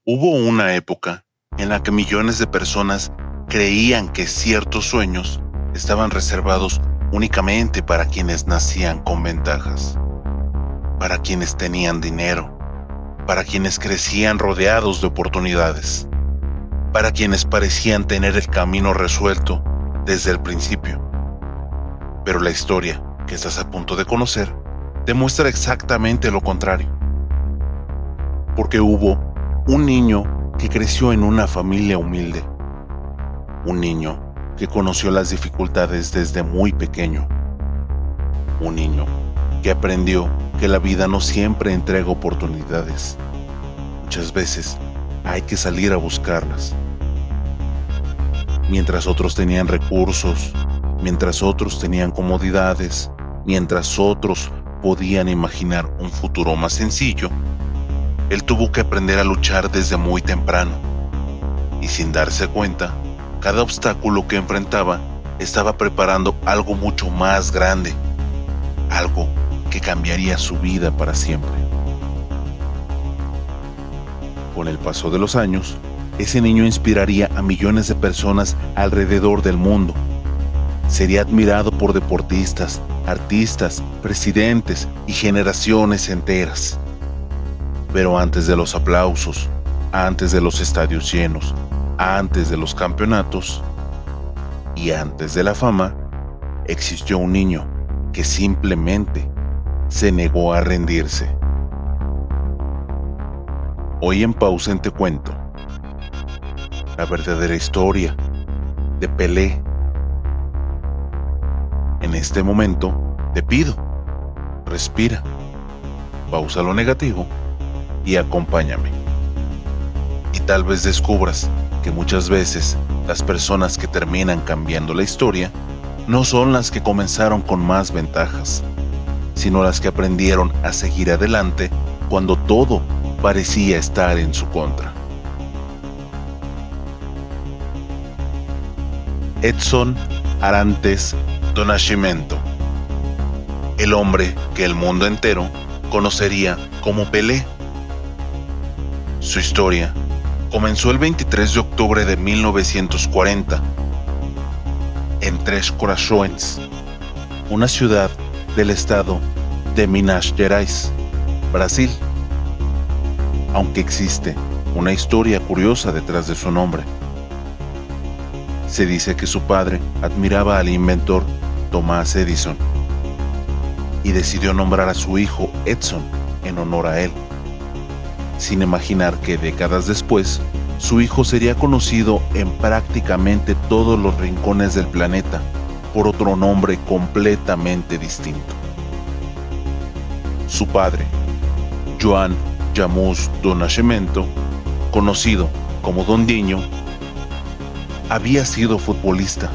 Hubo una época en la que millones de personas creían que ciertos sueños estaban reservados únicamente para quienes nacían con ventajas, para quienes tenían dinero, para quienes crecían rodeados de oportunidades, para quienes parecían tener el camino resuelto desde el principio. Pero la historia que estás a punto de conocer demuestra exactamente lo contrario. Porque hubo un niño que creció en una familia humilde. Un niño que conoció las dificultades desde muy pequeño. Un niño que aprendió que la vida no siempre entrega oportunidades. Muchas veces hay que salir a buscarlas. Mientras otros tenían recursos, mientras otros tenían comodidades, mientras otros podían imaginar un futuro más sencillo, él tuvo que aprender a luchar desde muy temprano. Y sin darse cuenta, cada obstáculo que enfrentaba estaba preparando algo mucho más grande, algo que cambiaría su vida para siempre. Con el paso de los años, ese niño inspiraría a millones de personas alrededor del mundo. Sería admirado por deportistas, artistas, presidentes y generaciones enteras. Pero antes de los aplausos, antes de los estadios llenos, antes de los campeonatos y antes de la fama, existió un niño que simplemente se negó a rendirse. Hoy en Pausa Te Cuento la verdadera historia de Pelé. En este momento te pido, respira, pausa lo negativo y acompáñame. Y tal vez descubras que muchas veces las personas que terminan cambiando la historia no son las que comenzaron con más ventajas, sino las que aprendieron a seguir adelante cuando todo parecía estar en su contra. Edson Arantes do Nascimento, el hombre que el mundo entero conocería como Pelé. Su historia comenzó el 23 de octubre de 1940 en Três Corações, una ciudad del estado de Minas Gerais, Brasil. Aunque existe una historia curiosa detrás de su nombre. Se dice que su padre admiraba al inventor Thomas Edison y decidió nombrar a su hijo Edson en honor a él, sin imaginar que décadas después su hijo sería conocido en prácticamente todos los rincones del planeta por otro nombre completamente distinto. Su padre, Joan Jamus do Nascimento, conocido como Don Dinho, había sido futbolista.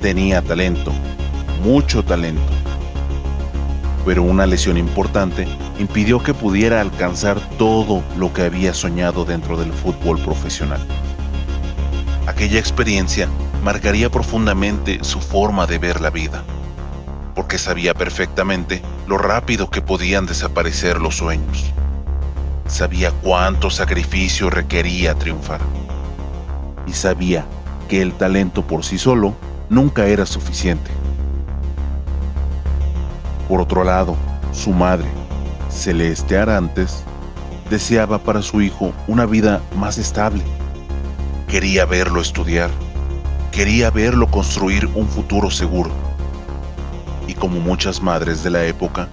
Tenía talento, mucho talento. Pero una lesión importante impidió que pudiera alcanzar todo lo que había soñado dentro del fútbol profesional. Aquella experiencia marcaría profundamente su forma de ver la vida, porque sabía perfectamente lo rápido que podían desaparecer los sueños. Sabía cuánto sacrificio requería triunfar. Y sabía que el talento por sí solo nunca era suficiente. Por otro lado, su madre, Celeste Arantes, deseaba para su hijo una vida más estable. Quería verlo estudiar, quería verlo construir un futuro seguro. Y como muchas madres de la época,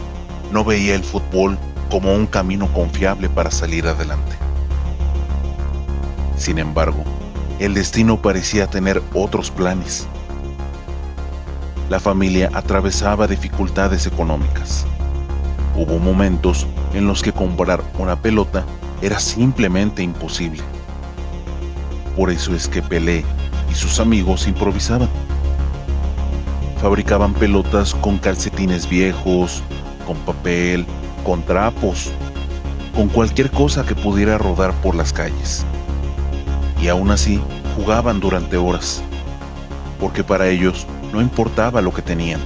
no veía el fútbol como un camino confiable para salir adelante. Sin embargo, el destino parecía tener otros planes. La familia atravesaba dificultades económicas. Hubo momentos en los que comprar una pelota era simplemente imposible. Por eso es que Pelé y sus amigos improvisaban. Fabricaban pelotas con calcetines viejos, con papel, con trapos, con cualquier cosa que pudiera rodar por las calles. Y aún así jugaban durante horas, porque para ellos no importaba lo que tenían,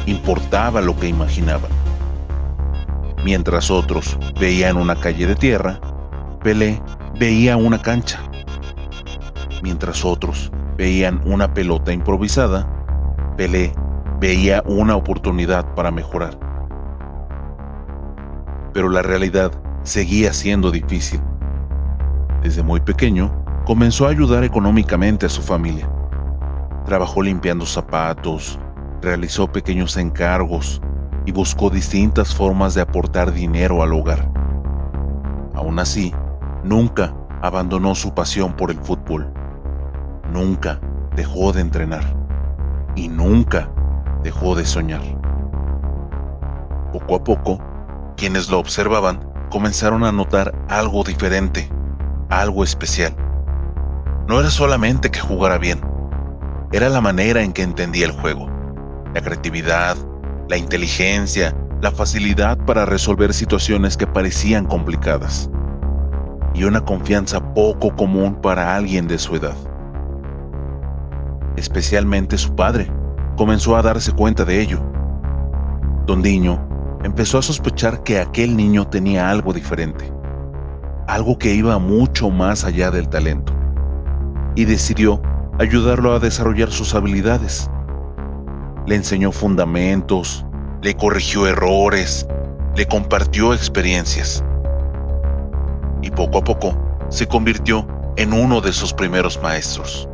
importaba lo que imaginaban. Mientras otros veían una calle de tierra, Pelé veía una cancha, mientras otros veían una pelota improvisada. Pelé veía una oportunidad para mejorar. Pero la realidad seguía siendo difícil. Desde muy pequeño, comenzó a ayudar económicamente a su familia. Trabajó limpiando zapatos, realizó pequeños encargos y buscó distintas formas de aportar dinero al hogar. Aún así, nunca abandonó su pasión por el fútbol. Nunca dejó de entrenar. Y nunca dejó de soñar. Poco a poco, quienes lo observaban comenzaron a notar algo diferente, algo especial. No era solamente que jugara bien, era la manera en que entendía el juego, la creatividad, la inteligencia, la facilidad para resolver situaciones que parecían complicadas, y una confianza poco común para alguien de su edad. Especialmente su padre comenzó a darse cuenta de ello. Don Diño empezó a sospechar que aquel niño tenía algo diferente, algo que iba mucho más allá del talento, y decidió ayudarlo a desarrollar sus habilidades. Le enseñó fundamentos, le corrigió errores, le compartió experiencias, y poco a poco se convirtió en uno de sus primeros maestros,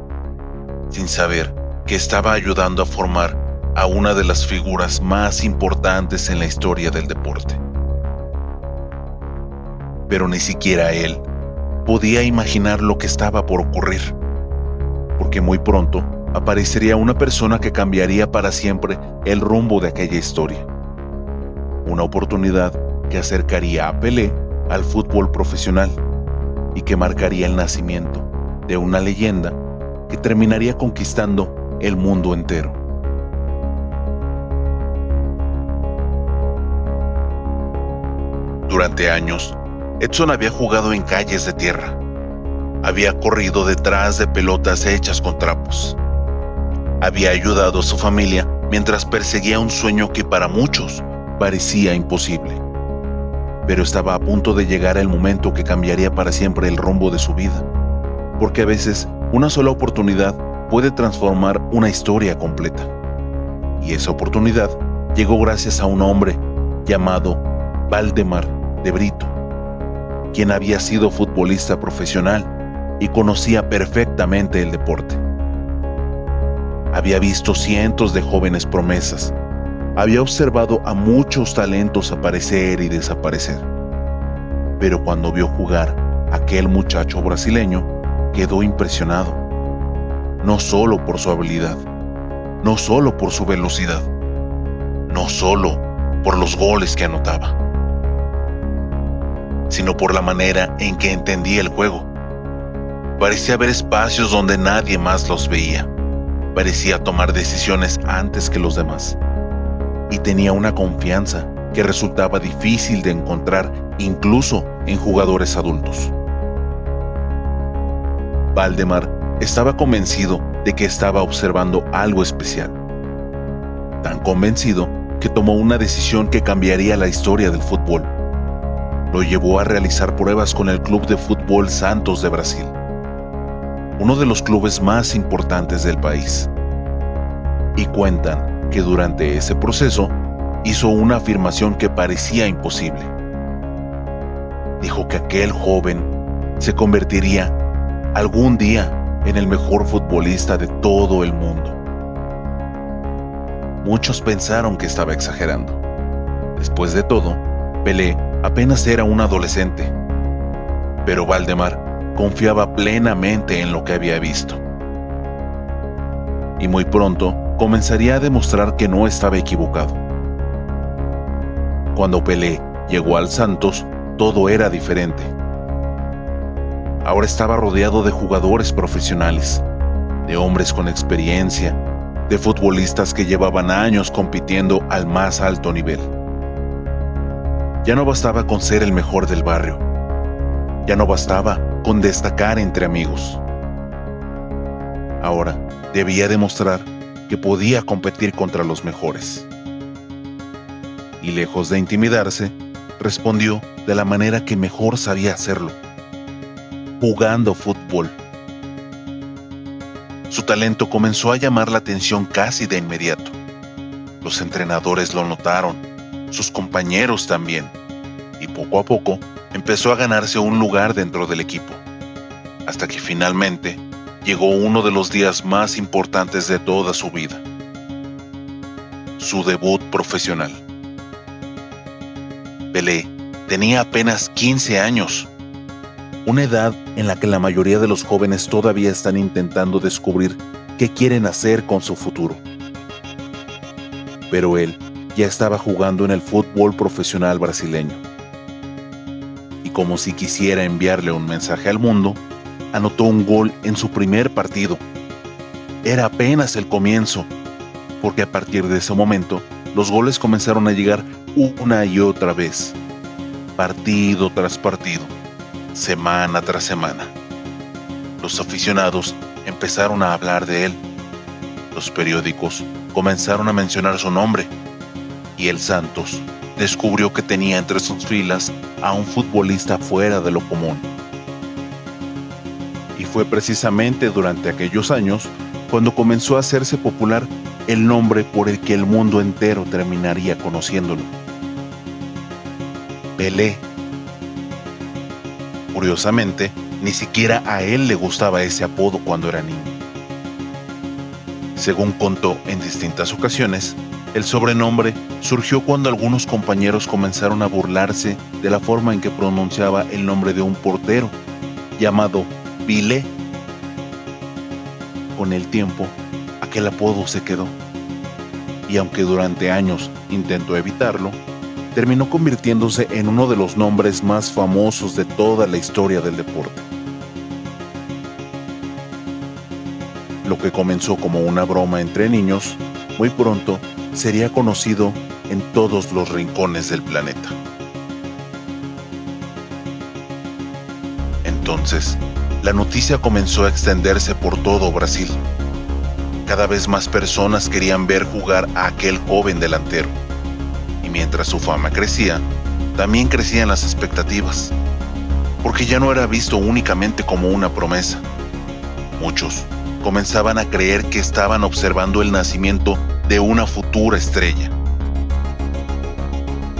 sin saber que estaba ayudando a formar a una de las figuras más importantes en la historia del deporte. Pero ni siquiera él podía imaginar lo que estaba por ocurrir, porque muy pronto aparecería una persona que cambiaría para siempre el rumbo de aquella historia. Una oportunidad que acercaría a Pelé al fútbol profesional y que marcaría el nacimiento de una leyenda que terminaría conquistando el mundo entero. Durante años, Edson había jugado en calles de tierra. Había corrido detrás de pelotas hechas con trapos. Había ayudado a su familia mientras perseguía un sueño que para muchos parecía imposible. Pero estaba a punto de llegar el momento que cambiaría para siempre el rumbo de su vida, porque a veces una sola oportunidad puede transformar una historia completa. Y esa oportunidad llegó gracias a un hombre llamado Valdemar de Brito, quien había sido futbolista profesional y conocía perfectamente el deporte. Había visto cientos de jóvenes promesas, había observado a muchos talentos aparecer y desaparecer. Pero cuando vio jugar a aquel muchacho brasileño, quedó impresionado, no solo por su habilidad, no solo por su velocidad, no solo por los goles que anotaba, sino por la manera en que entendía el juego. Parecía haber espacios donde nadie más los veía, parecía tomar decisiones antes que los demás, y tenía una confianza que resultaba difícil de encontrar incluso en jugadores adultos. Valdemar estaba convencido de que estaba observando algo especial, tan convencido que tomó una decisión que cambiaría la historia del fútbol. Lo llevó a realizar pruebas con el Club de Fútbol Santos de Brasil, uno de los clubes más importantes del país. Y cuentan que durante ese proceso hizo una afirmación que parecía imposible. Dijo que aquel joven se convertiría algún día en el mejor futbolista de todo el mundo. Muchos pensaron que estaba exagerando. Después de todo, Pelé apenas era un adolescente, pero Valdemar confiaba plenamente en lo que había visto. Y muy pronto comenzaría a demostrar que no estaba equivocado. Cuando Pelé llegó al Santos, todo era diferente. Ahora estaba rodeado de jugadores profesionales, de hombres con experiencia, de futbolistas que llevaban años compitiendo al más alto nivel. Ya no bastaba con ser el mejor del barrio. Ya no bastaba con destacar entre amigos. Ahora debía demostrar que podía competir contra los mejores. Y lejos de intimidarse, respondió de la manera que mejor sabía hacerlo. jugando fútbol. Su talento comenzó a llamar la atención casi de inmediato. Los entrenadores lo notaron, sus compañeros también, y poco a poco empezó a ganarse un lugar dentro del equipo, hasta que finalmente llegó uno de los días más importantes de toda su vida: su debut profesional. Pelé tenía apenas 15 años, una edad en la que la mayoría de los jóvenes todavía están intentando descubrir qué quieren hacer con su futuro. Pero él ya estaba jugando en el fútbol profesional brasileño. Y como si quisiera enviarle un mensaje al mundo, anotó un gol en su primer partido. Era apenas el comienzo, porque a partir de ese momento, los goles comenzaron a llegar una y otra vez, partido tras partido, semana tras semana. Los aficionados empezaron a hablar de él. Los periódicos comenzaron a mencionar su nombre, y el Santos descubrió que tenía entre sus filas a un futbolista fuera de lo común. Y fue precisamente durante aquellos años cuando comenzó a hacerse popular el nombre por el que el mundo entero terminaría conociéndolo: Pelé. Curiosamente, ni siquiera a él le gustaba ese apodo cuando era niño. Según contó en distintas ocasiones, el sobrenombre surgió cuando algunos compañeros comenzaron a burlarse de la forma en que pronunciaba el nombre de un portero, llamado Pelé. Con el tiempo, aquel apodo se quedó, y aunque durante años intentó evitarlo, terminó convirtiéndose en uno de los nombres más famosos de toda la historia del deporte. Lo que comenzó como una broma entre niños, muy pronto sería conocido en todos los rincones del planeta. Entonces, la noticia comenzó a extenderse por todo Brasil. Cada vez más personas querían ver jugar a aquel joven delantero. Y mientras su fama crecía, también crecían las expectativas, porque ya no era visto únicamente como una promesa. Muchos comenzaban a creer que estaban observando el nacimiento de una futura estrella.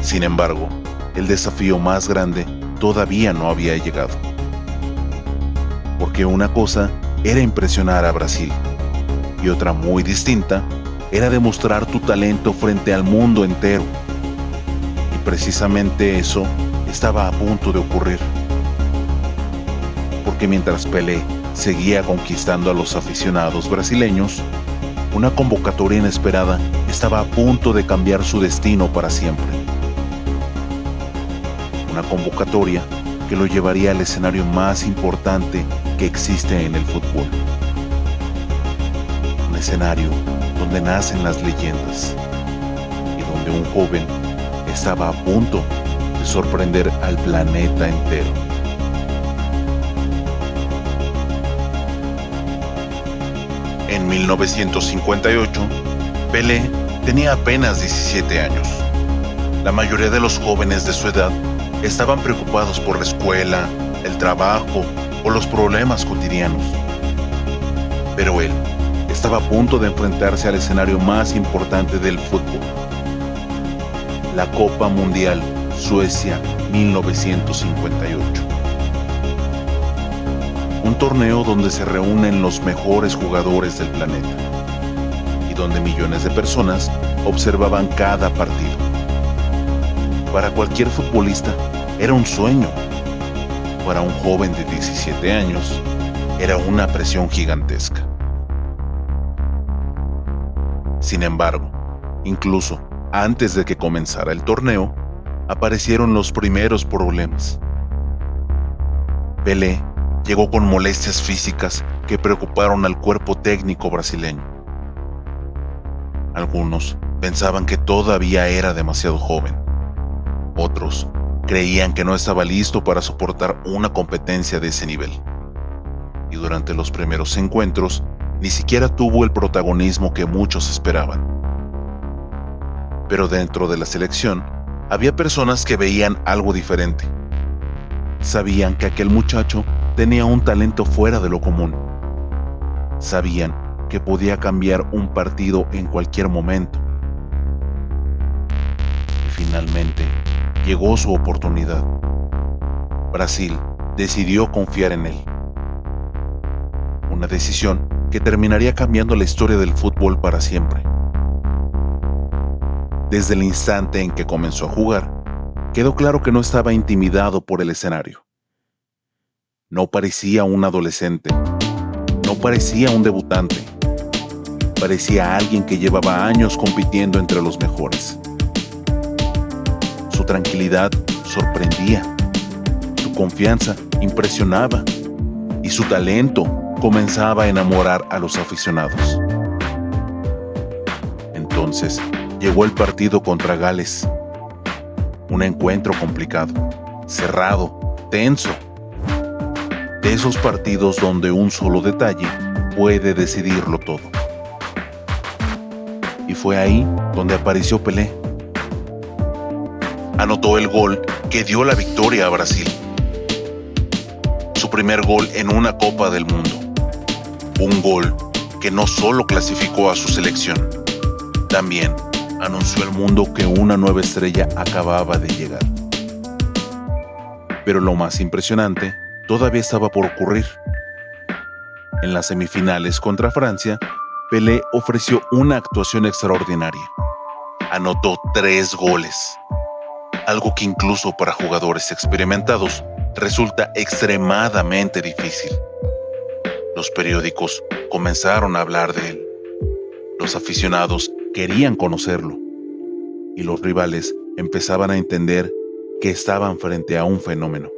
Sin embargo, el desafío más grande todavía no había llegado. Porque una cosa era impresionar a Brasil, y otra muy distinta era demostrar tu talento frente al mundo entero. Y precisamente eso estaba a punto de ocurrir. Porque mientras Pelé seguía conquistando a los aficionados brasileños, una convocatoria inesperada estaba a punto de cambiar su destino para siempre. Una convocatoria que lo llevaría al escenario más importante que existe en el fútbol. Un escenario donde nacen las leyendas y donde un joven estaba a punto de sorprender al planeta entero. En 1958, Pelé tenía apenas 17 años. La mayoría de los jóvenes de su edad estaban preocupados por la escuela, el trabajo o los problemas cotidianos. Pero él estaba a punto de enfrentarse al escenario más importante del fútbol: la Copa Mundial Suecia 1958. Un torneo donde se reúnen los mejores jugadores del planeta y donde millones de personas observaban cada partido. Para cualquier futbolista era un sueño. Para un joven de 17 años era una presión gigantesca. Sin embargo, incluso antes de que comenzara el torneo, aparecieron los primeros problemas. Pelé llegó con molestias físicas que preocuparon al cuerpo técnico brasileño. Algunos pensaban que todavía era demasiado joven. Otros creían que no estaba listo para soportar una competencia de ese nivel. Y durante los primeros encuentros, ni siquiera tuvo el protagonismo que muchos esperaban. Pero dentro de la selección, había personas que veían algo diferente. Sabían que aquel muchacho tenía un talento fuera de lo común. Sabían que podía cambiar un partido en cualquier momento. Y finalmente llegó su oportunidad. Brasil decidió confiar en él. Una decisión que terminaría cambiando la historia del fútbol para siempre. Desde el instante en que comenzó a jugar, quedó claro que no estaba intimidado por el escenario. No parecía un adolescente, no parecía un debutante. Parecía alguien que llevaba años compitiendo entre los mejores. Su tranquilidad sorprendía, su confianza impresionaba y su talento comenzaba a enamorar a los aficionados. Entonces llegó el partido contra Gales. Un encuentro complicado, cerrado, tenso. De esos partidos donde un solo detalle puede decidirlo todo. Y fue ahí donde apareció Pelé. Anotó el gol que dio la victoria a Brasil. Su primer gol en una Copa del Mundo. Un gol que no solo clasificó a su selección, también anunció al mundo que una nueva estrella acababa de llegar. Pero lo más impresionante todavía estaba por ocurrir. En las semifinales contra Francia, Pelé ofreció una actuación extraordinaria. Anotó 3 goles, algo que incluso para jugadores experimentados resulta extremadamente difícil. Los periódicos comenzaron a hablar de él. Los aficionados querían conocerlo. Y los rivales empezaban a entender que estaban frente a un fenómeno.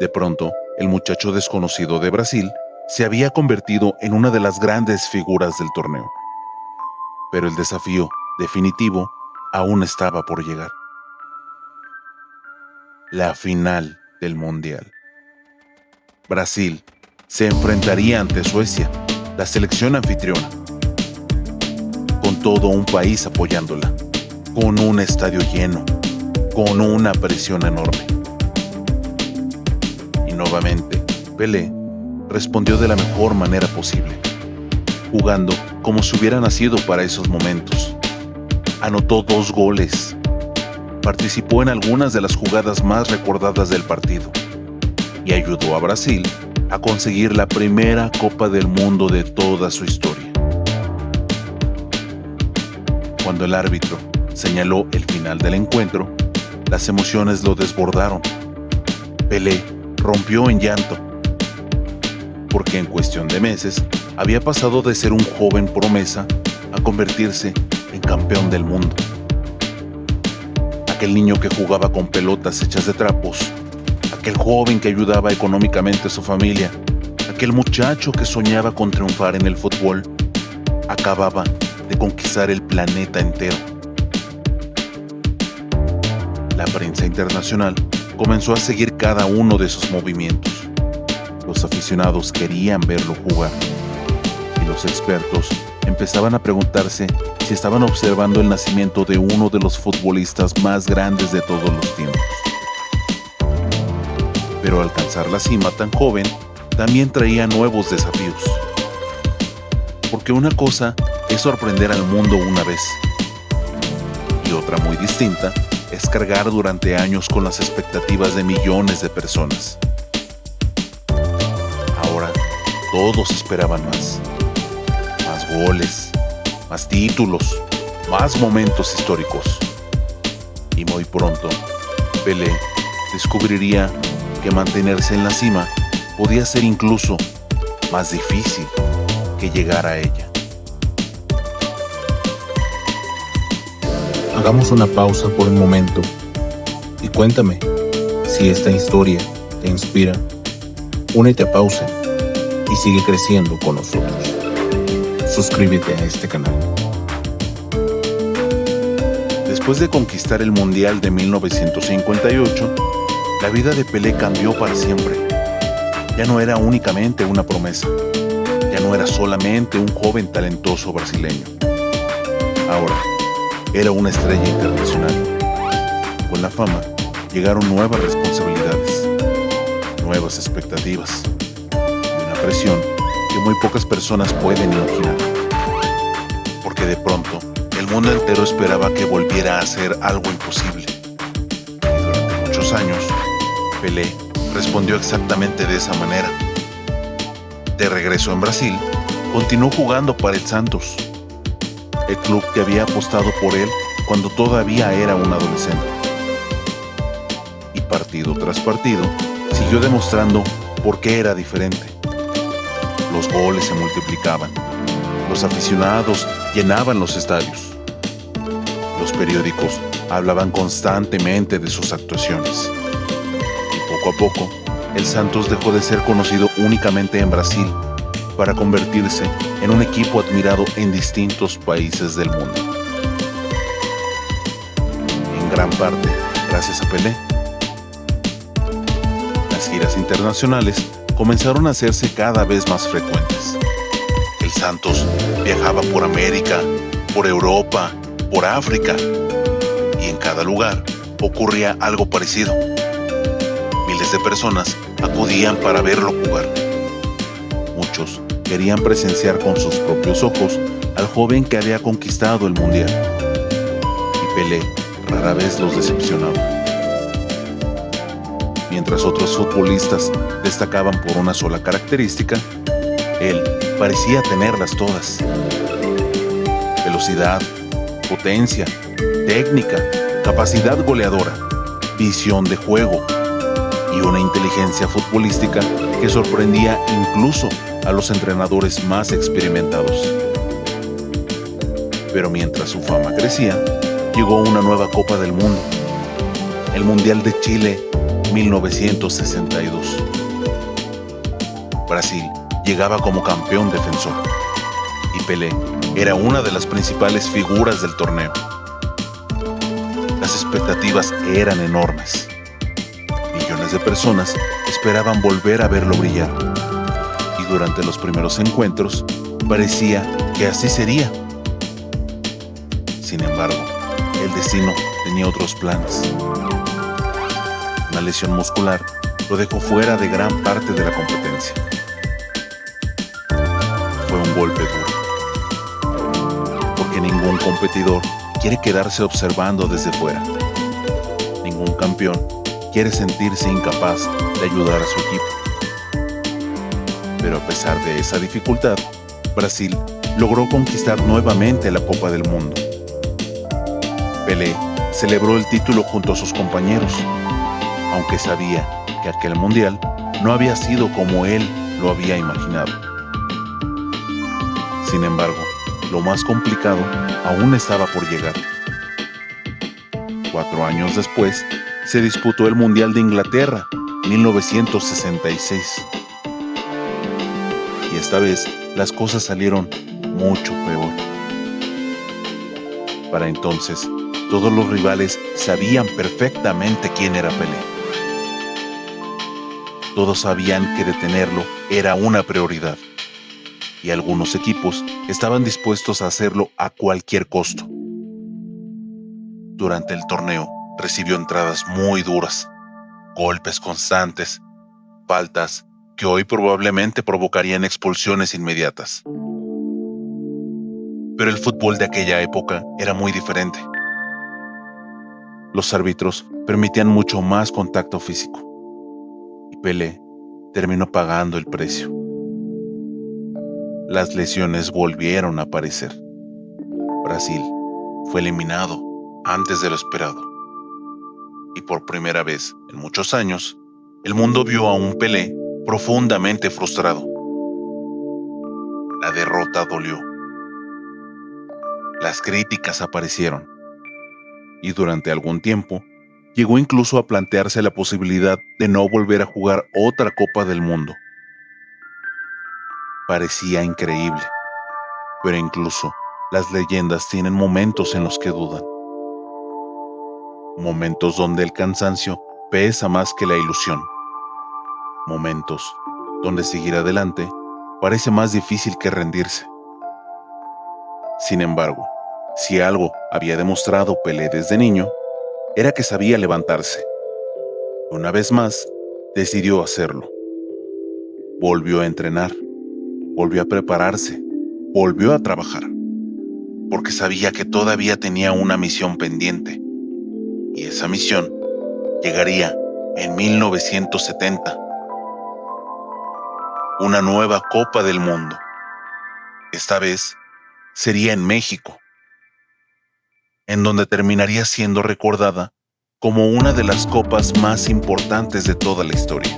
De pronto, el muchacho desconocido de Brasil se había convertido en una de las grandes figuras del torneo. Pero el desafío definitivo aún estaba por llegar. La final del Mundial. Brasil se enfrentaría ante Suecia, la selección anfitriona, con todo un país apoyándola, con un estadio lleno, con una presión enorme. Y nuevamente, Pelé respondió de la mejor manera posible, jugando como si hubiera nacido para esos momentos. Anotó 2 goles, participó en algunas de las jugadas más recordadas del partido y ayudó a Brasil a conseguir la primera Copa del Mundo de toda su historia. Cuando el árbitro señaló el final del encuentro, las emociones lo desbordaron. Pelé rompió en llanto, porque en cuestión de meses había pasado de ser un joven promesa a convertirse en campeón del mundo. Aquel niño que jugaba con pelotas hechas de trapos, aquel joven que ayudaba económicamente a su familia, aquel muchacho que soñaba con triunfar en el fútbol, acababa de conquistar el planeta entero. La prensa internacional comenzó a seguir cada uno de sus movimientos. Los aficionados querían verlo jugar y los expertos empezaban a preguntarse si estaban observando el nacimiento de uno de los futbolistas más grandes de todos los tiempos. Pero alcanzar la cima tan joven también traía nuevos desafíos. Porque una cosa es sorprender al mundo una vez, y otra muy distinta es cargar durante años con las expectativas de millones de personas. Ahora, todos esperaban más goles, más títulos, más momentos históricos. Y muy pronto, Pelé descubriría que mantenerse en la cima podía ser incluso más difícil que llegar a ella. Hagamos una pausa por un momento y cuéntame si esta historia te inspira. Únete a Pausa y sigue creciendo con nosotros. Suscríbete a este canal. Después de conquistar el Mundial de 1958, la vida de Pelé cambió para siempre. Ya no era únicamente una promesa. Ya no era solamente un joven talentoso brasileño. Ahora, era una estrella internacional. Con la fama llegaron nuevas responsabilidades, nuevas expectativas y una presión que muy pocas personas pueden imaginar. Porque de pronto, el mundo entero esperaba que volviera a ser algo imposible. Y durante muchos años, Pelé respondió exactamente de esa manera. De regreso en Brasil, continuó jugando para el Santos, el club que había apostado por él cuando todavía era un adolescente. Y partido tras partido, siguió demostrando por qué era diferente. Los goles se multiplicaban, los aficionados llenaban los estadios. Los periódicos hablaban constantemente de sus actuaciones. Y poco a poco, el Santos dejó de ser conocido únicamente en Brasil para convertirse en un equipo admirado en distintos países del mundo. En gran parte, gracias a Pelé. Las giras internacionales comenzaron a hacerse cada vez más frecuentes. El Santos viajaba por América, por Europa, por África, y en cada lugar ocurría algo parecido. Miles de personas acudían para verlo jugar. Muchos querían presenciar con sus propios ojos al joven que había conquistado el mundial. Y Pelé rara vez los decepcionaba. Mientras otros futbolistas destacaban por una sola característica, él parecía tenerlas todas. Velocidad, potencia, técnica, capacidad goleadora, visión de juego y una inteligencia futbolística que sorprendía incluso a los entrenadores más experimentados. Pero mientras su fama crecía, llegó una nueva Copa del Mundo, el Mundial de Chile 1962. Brasil llegaba como campeón defensor y Pelé era una de las principales figuras del torneo. Las expectativas eran enormes. Millones de personas esperaban volver a verlo brillar. Y durante los primeros encuentros, parecía que así sería. Sin embargo, el destino tenía otros planes. Una lesión muscular lo dejó fuera de gran parte de la competencia. Fue un golpe duro, porque ningún competidor quiere quedarse observando desde fuera. Ningún campeón quiere sentirse incapaz de ayudar a su equipo. Pero a pesar de esa dificultad, Brasil logró conquistar nuevamente la Copa del Mundo. Pelé celebró el título junto a sus compañeros, aunque sabía que aquel mundial no había sido como él lo había imaginado. Sin embargo, lo más complicado aún estaba por llegar. 4 años después, se disputó el Mundial de Inglaterra, 1966. Y esta vez, las cosas salieron mucho peor. Para entonces, todos los rivales sabían perfectamente quién era Pelé. Todos sabían que detenerlo era una prioridad, y algunos equipos estaban dispuestos a hacerlo a cualquier costo. Durante el torneo, recibió entradas muy duras, golpes constantes, faltas que hoy probablemente provocarían expulsiones inmediatas. Pero el fútbol de aquella época era muy diferente. Los árbitros permitían mucho más contacto físico. Y Pelé terminó pagando el precio. Las lesiones volvieron a aparecer. Brasil fue eliminado antes de lo esperado. Y por primera vez en muchos años, el mundo vio a un Pelé profundamente frustrado. La derrota dolió. Las críticas aparecieron. Y durante algún tiempo, llegó incluso a plantearse la posibilidad de no volver a jugar otra Copa del Mundo. Parecía increíble, pero incluso las leyendas tienen momentos en los que dudan. Momentos donde el cansancio pesa más que la ilusión. Momentos donde seguir adelante parece más difícil que rendirse. Sin embargo, si algo había demostrado Pelé desde niño, era que sabía levantarse. Una vez más, decidió hacerlo. Volvió a entrenar, volvió a prepararse, volvió a trabajar, porque sabía que todavía tenía una misión pendiente, y esa misión llegaría en 1970. Una nueva Copa del Mundo. Esta vez sería en México, en donde terminaría siendo recordada como una de las copas más importantes de toda la historia.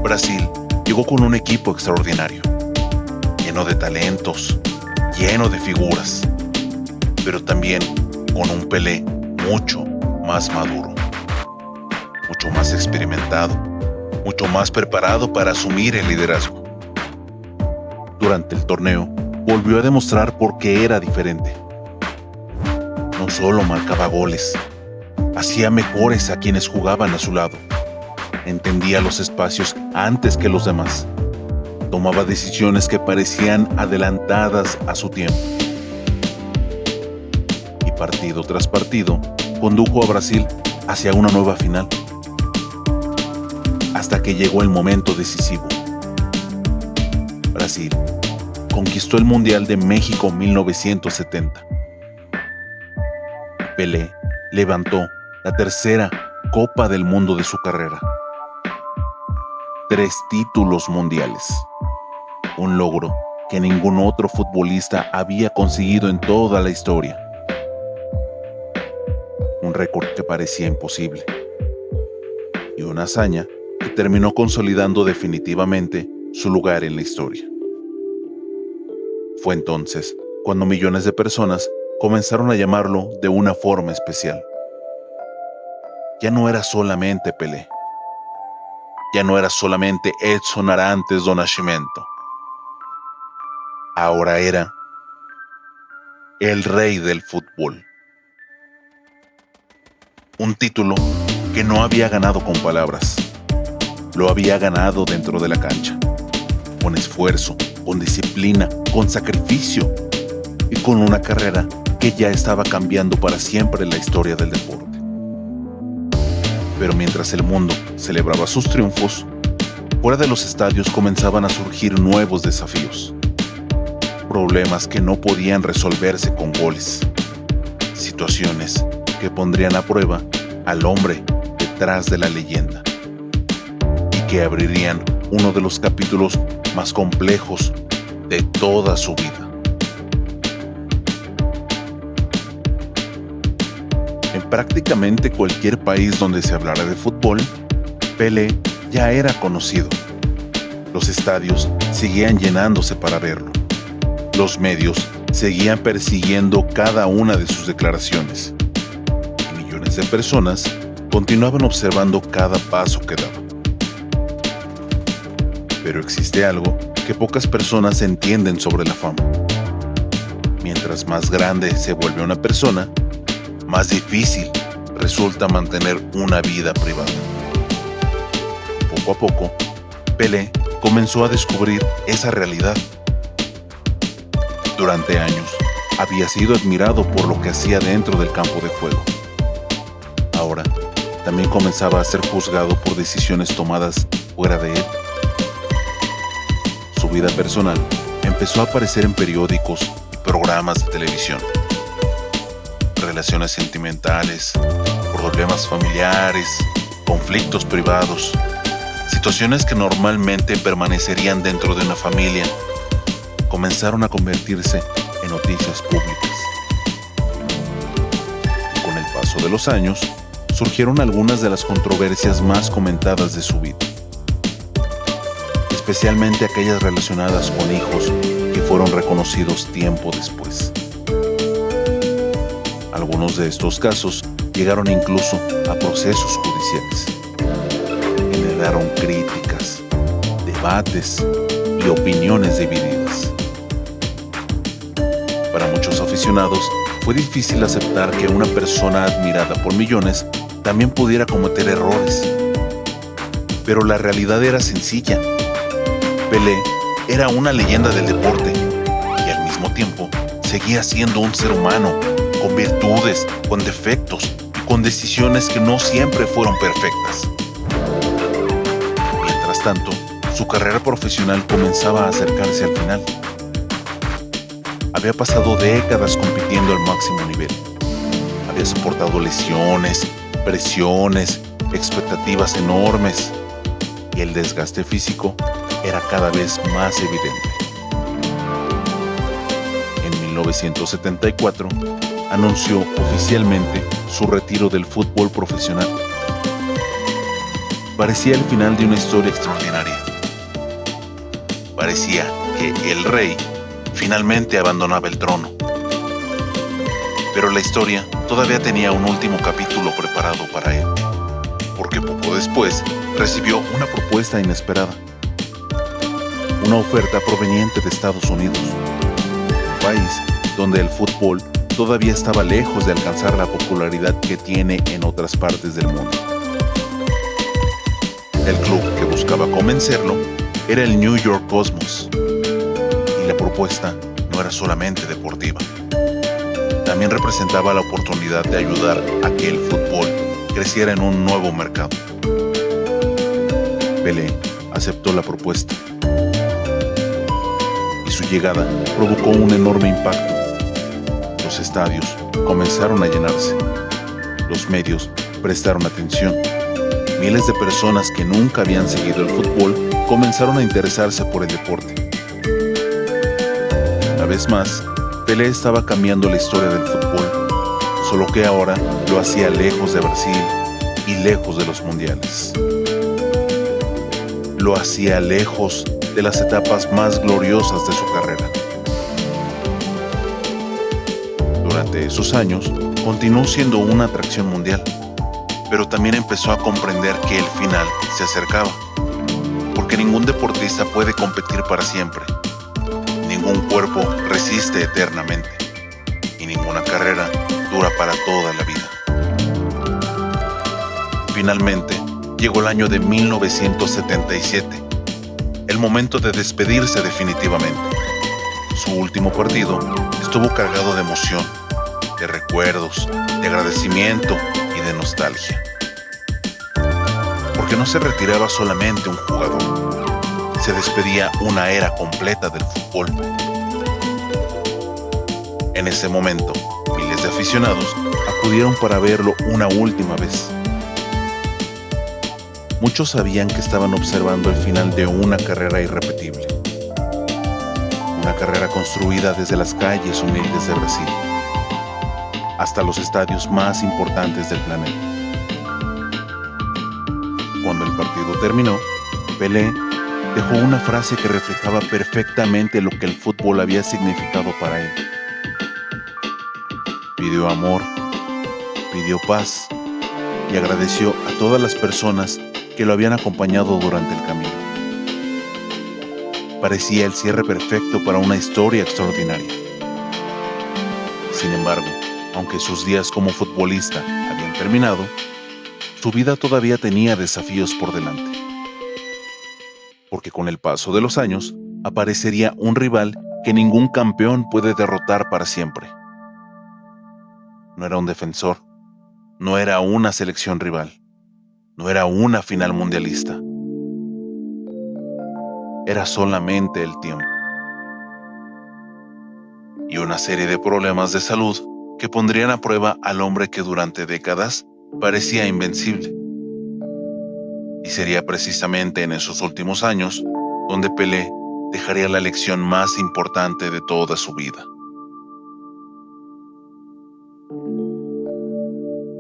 Brasil llegó con un equipo extraordinario, lleno de talentos, lleno de figuras, pero también con un Pelé mucho más maduro, mucho más experimentado, mucho más preparado para asumir el liderazgo. Durante el torneo, volvió a demostrar por qué era diferente. No solo marcaba goles, hacía mejores a quienes jugaban a su lado. Entendía los espacios antes que los demás. Tomaba decisiones que parecían adelantadas a su tiempo. Y partido tras partido, condujo a Brasil hacia una nueva final. Hasta que llegó el momento decisivo. Brasil conquistó el Mundial de México 1970. Pelé levantó la tercera Copa del Mundo de su carrera. 3 títulos mundiales. Un logro que ningún otro futbolista había conseguido en toda la historia. Un récord que parecía imposible. Y una hazaña que terminó consolidando definitivamente su lugar en la historia. Fue entonces cuando millones de personas comenzaron a llamarlo de una forma especial. Ya no era solamente Pelé. Ya no era solamente Edson Arantes do Nascimento. Ahora era el rey del fútbol. Un título que no había ganado con palabras. Lo había ganado dentro de la cancha. Con esfuerzo, con disciplina, con sacrificio y con una carrera que ya estaba cambiando para siempre la historia del deporte. Pero mientras el mundo celebraba sus triunfos, fuera de los estadios comenzaban a surgir nuevos desafíos. Problemas que no podían resolverse con goles. Situaciones que pondrían a prueba al hombre detrás de la leyenda. Y que abrirían uno de los capítulos más complejos de toda su vida. En prácticamente cualquier país donde se hablara de fútbol, Pelé ya era conocido. Los estadios seguían llenándose para verlo. Los medios seguían persiguiendo cada una de sus declaraciones. Y millones de personas continuaban observando cada paso que daba. Pero existe algo que pocas personas entienden sobre la fama. Mientras más grande se vuelve una persona, más difícil resulta mantener una vida privada. Poco a poco, Pelé comenzó a descubrir esa realidad. Durante años, había sido admirado por lo que hacía dentro del campo de juego. Ahora, también comenzaba a ser juzgado por decisiones tomadas fuera de él. Su vida personal empezó a aparecer en periódicos y programas de televisión. Relaciones sentimentales, problemas familiares, conflictos privados, situaciones que normalmente permanecerían dentro de una familia, comenzaron a convertirse en noticias públicas. Y con el paso de los años, surgieron algunas de las controversias más comentadas de su vida, especialmente aquellas relacionadas con hijos que fueron reconocidos tiempo después. Algunos de estos casos llegaron incluso a procesos judiciales. Generaron críticas, debates y opiniones divididas. Para muchos aficionados, fue difícil aceptar que una persona admirada por millones también pudiera cometer errores. Pero la realidad era sencilla. Pelé era una leyenda del deporte y al mismo tiempo seguía siendo un ser humano, con virtudes, con defectos y con decisiones que no siempre fueron perfectas. tanto, su carrera profesional comenzaba a acercarse al final. Había pasado décadas compitiendo al máximo nivel. Había soportado lesiones, presiones, expectativas enormes, y el desgaste físico era cada vez más evidente. En 1974, anunció oficialmente su retiro del fútbol profesional. Parecía el final de una historia extraordinaria. Parecía que el rey finalmente abandonaba el trono. Pero la historia todavía tenía un último capítulo preparado para él, porque poco después recibió una propuesta inesperada. Una oferta proveniente de Estados Unidos, un país donde el fútbol todavía estaba lejos de alcanzar la popularidad que tiene en otras partes del mundo. El club que buscaba convencerlo era el New York Cosmos, y la propuesta no era solamente deportiva. También representaba la oportunidad de ayudar a que el fútbol creciera en un nuevo mercado. Pelé aceptó la propuesta, y su llegada provocó un enorme impacto. Los estadios comenzaron a llenarse. Los medios prestaron atención. Miles de personas que nunca habían seguido el fútbol comenzaron a interesarse por el deporte. Una vez más, Pelé estaba cambiando la historia del fútbol, solo que ahora lo hacía lejos de Brasil y lejos de los mundiales. Lo hacía lejos de las etapas más gloriosas de su carrera. Durante esos años, continuó siendo una atracción mundial, pero también empezó a comprender que el final se acercaba, porque ningún deportista puede competir para siempre, ningún cuerpo resiste eternamente, y ninguna carrera dura para toda la vida. Finalmente, llegó el año de 1977, el momento de despedirse definitivamente. Su último partido estuvo cargado de emoción, de recuerdos, de agradecimiento y de nostalgia. Porque no se retiraba solamente un jugador, se despedía una era completa del fútbol. En ese momento, miles de aficionados acudieron para verlo una última vez. Muchos sabían que estaban observando el final de una carrera irrepetible. Una carrera construida desde las calles humildes de Brasil hasta los estadios más importantes del planeta. Cuando el partido terminó, Pelé dejó una frase que reflejaba perfectamente lo que el fútbol había significado para él. Pidió amor, pidió paz y agradeció a todas las personas que lo habían acompañado durante el camino. Parecía el cierre perfecto para una historia extraordinaria. Sin embargo, aunque sus días como futbolista habían terminado, su vida todavía tenía desafíos por delante. Porque con el paso de los años, aparecería un rival que ningún campeón puede derrotar para siempre. No era un defensor, no era una selección rival, no era una final mundialista. Era solamente el tiempo. Y una serie de problemas de salud que pondrían a prueba al hombre que durante décadas parecía invencible. Y sería precisamente en esos últimos años donde Pelé dejaría la lección más importante de toda su vida.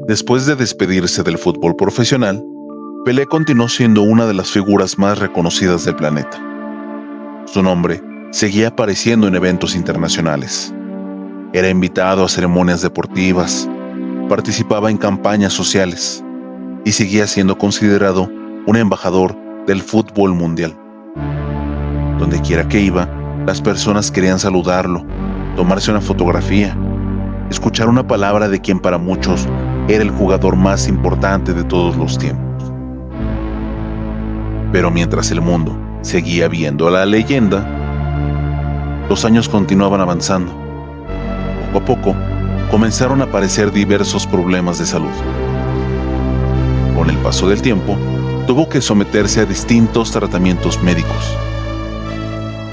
Después de despedirse del fútbol profesional, Pelé continuó siendo una de las figuras más reconocidas del planeta. Su nombre seguía apareciendo en eventos internacionales. Era invitado a ceremonias deportivas, participaba en campañas sociales y seguía siendo considerado un embajador del fútbol mundial. Donde quiera que iba, las personas querían saludarlo, tomarse una fotografía, escuchar una palabra de quien para muchos era el jugador más importante de todos los tiempos. Pero mientras el mundo seguía viendo a la leyenda, los años continuaban avanzando. Poco a poco, comenzaron a aparecer diversos problemas de salud. Con el paso del tiempo, tuvo que someterse a distintos tratamientos médicos,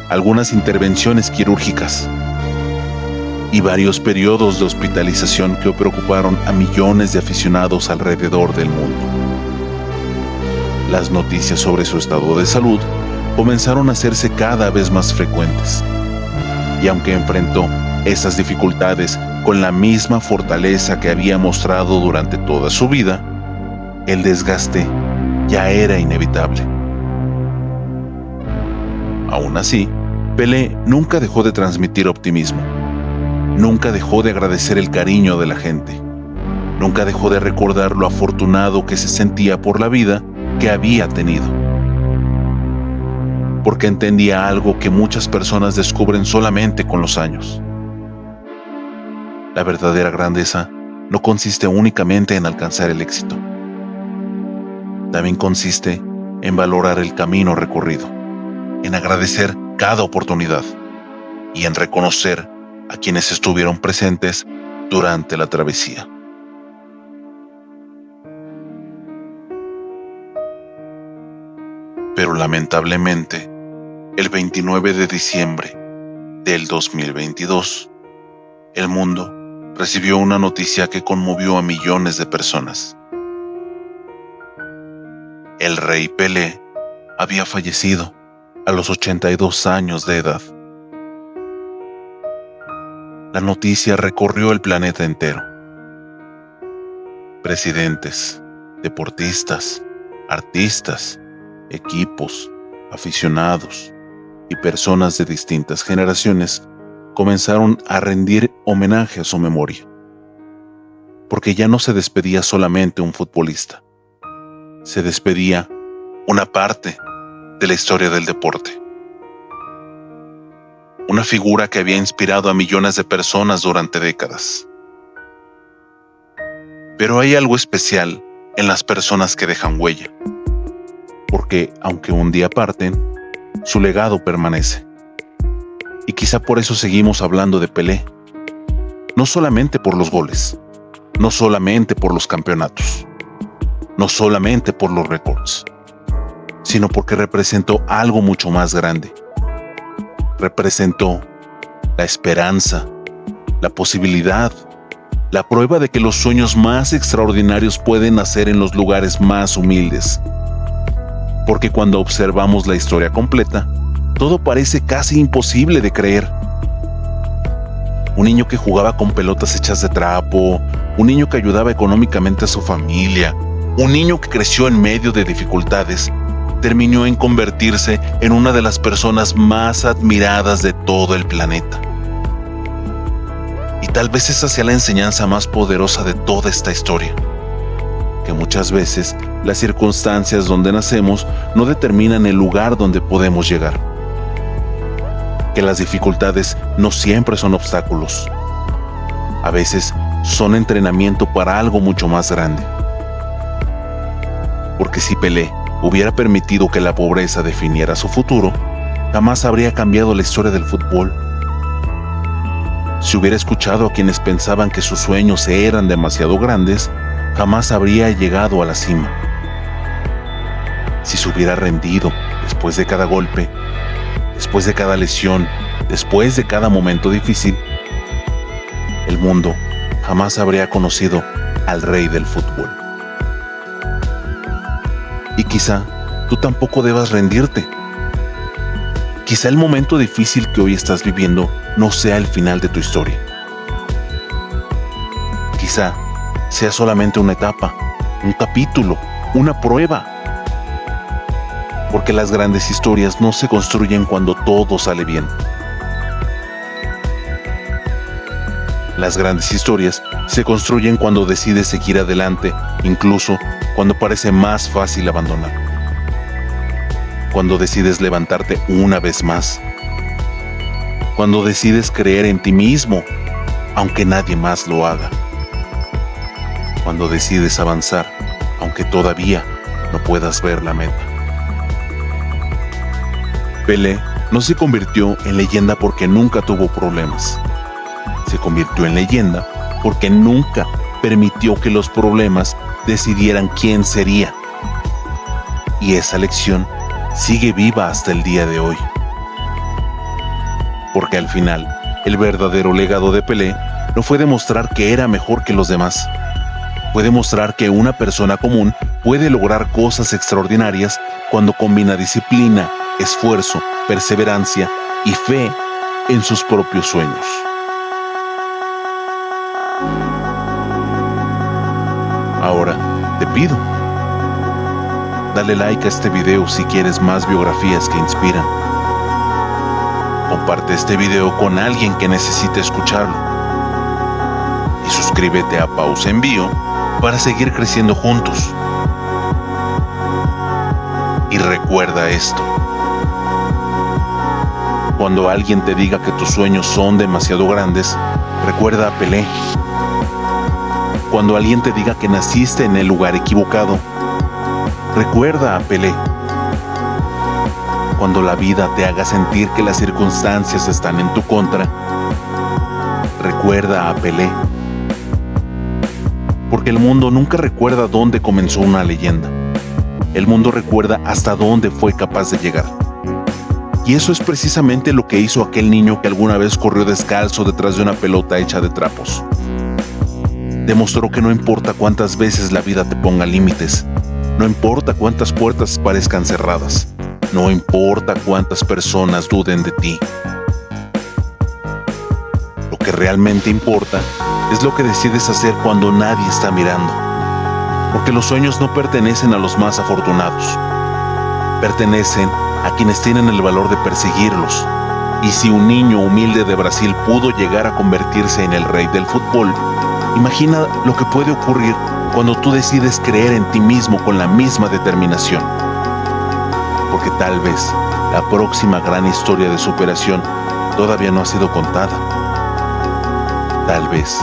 algunas intervenciones quirúrgicas y varios periodos de hospitalización que preocuparon a millones de aficionados alrededor del mundo. Las noticias sobre su estado de salud comenzaron a hacerse cada vez más frecuentes, y aunque enfrentó esas dificultades con la misma fortaleza que había mostrado durante toda su vida, el desgaste ya era inevitable. Aún así, Pelé nunca dejó de transmitir optimismo, nunca dejó de agradecer el cariño de la gente, nunca dejó de recordar lo afortunado que se sentía por la vida que había tenido, porque entendía algo que muchas personas descubren solamente con los años. La verdadera grandeza no consiste únicamente en alcanzar el éxito. También consiste en valorar el camino recorrido, en agradecer cada oportunidad y en reconocer a quienes estuvieron presentes durante la travesía. Pero lamentablemente, el 29 de diciembre del 2022, el mundo recibió una noticia que conmovió a millones de personas. El rey Pelé había fallecido a los 82 años de edad. La noticia recorrió el planeta entero. Presidentes, deportistas, artistas, equipos, aficionados y personas de distintas generaciones comenzaron a rendir homenaje a su memoria, porque ya no se despedía solamente un futbolista, se despedía una parte de la historia del deporte, una figura que había inspirado a millones de personas durante décadas. Pero hay algo especial en las personas que dejan huella, porque aunque un día parten, su legado permanece. Y quizá por eso seguimos hablando de Pelé, no solamente por los goles, no solamente por los campeonatos, no solamente por los récords, sino porque representó algo mucho más grande. Representó la esperanza, la posibilidad, la prueba de que los sueños más extraordinarios pueden nacer en los lugares más humildes. Porque cuando observamos la historia completa, todo parece casi imposible de creer. Un niño que jugaba con pelotas hechas de trapo, un niño que ayudaba económicamente a su familia, un niño que creció en medio de dificultades, terminó en convertirse en una de las personas más admiradas de todo el planeta. Y tal vez esa sea la enseñanza más poderosa de toda esta historia, que muchas veces las circunstancias donde nacemos no determinan el lugar donde podemos llegar, que las dificultades no siempre son obstáculos, a veces son entrenamiento para algo mucho más grande. Porque si Pelé hubiera permitido que la pobreza definiera su futuro, jamás habría cambiado la historia del fútbol. Si hubiera escuchado a quienes pensaban que sus sueños eran demasiado grandes, jamás habría llegado a la cima. Si se hubiera rendido después de cada golpe, después de cada lesión, después de cada momento difícil, el mundo jamás habría conocido al rey del fútbol. Y quizá tú tampoco debas rendirte. Quizá el momento difícil que hoy estás viviendo no sea el final de tu historia. Quizá sea solamente una etapa, un capítulo, una prueba. Porque las grandes historias no se construyen cuando todo sale bien. Las grandes historias se construyen cuando decides seguir adelante, incluso cuando parece más fácil abandonar. Cuando decides levantarte una vez más. Cuando decides creer en ti mismo, aunque nadie más lo haga. Cuando decides avanzar, aunque todavía no puedas ver la meta. Pelé no se convirtió en leyenda porque nunca tuvo problemas. Se convirtió en leyenda porque nunca permitió que los problemas decidieran quién sería. Y esa lección sigue viva hasta el día de hoy. Porque al final, el verdadero legado de Pelé no fue demostrar que era mejor que los demás. Fue demostrar que una persona común puede lograr cosas extraordinarias cuando combina disciplina, esfuerzo, perseverancia y fe en sus propios sueños. Ahora, te pido, dale like a este video si quieres más biografías que inspiran. Comparte este video con alguien que necesite escucharlo. Y suscríbete a Pausa Envío para seguir creciendo juntos. Y recuerda esto. Cuando alguien te diga que tus sueños son demasiado grandes, recuerda a Pelé. Cuando alguien te diga que naciste en el lugar equivocado, recuerda a Pelé. Cuando la vida te haga sentir que las circunstancias están en tu contra, recuerda a Pelé. Porque el mundo nunca recuerda dónde comenzó una leyenda. El mundo recuerda hasta dónde fue capaz de llegar. Y eso es precisamente lo que hizo aquel niño que alguna vez corrió descalzo detrás de una pelota hecha de trapos. Demostró que no importa cuántas veces la vida te ponga límites, no importa cuántas puertas parezcan cerradas, no importa cuántas personas duden de ti. Lo que realmente importa es lo que decides hacer cuando nadie está mirando. Porque los sueños no pertenecen a los más afortunados. Pertenecen a quienes tienen el valor de perseguirlos. Y si un niño humilde de Brasil pudo llegar a convertirse en el rey del fútbol, imagina lo que puede ocurrir cuando tú decides creer en ti mismo con la misma determinación. Porque tal vez la próxima gran historia de superación todavía no ha sido contada. Tal vez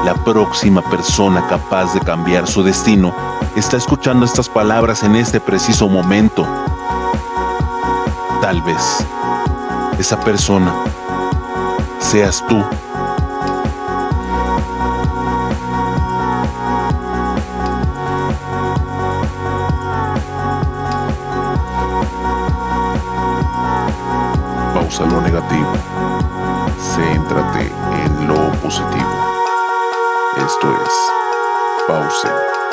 la próxima persona capaz de cambiar su destino está escuchando estas palabras en este preciso momento. Tal vez esa persona seas tú. Pausa lo negativo. Céntrate en lo positivo. Esto es Pausa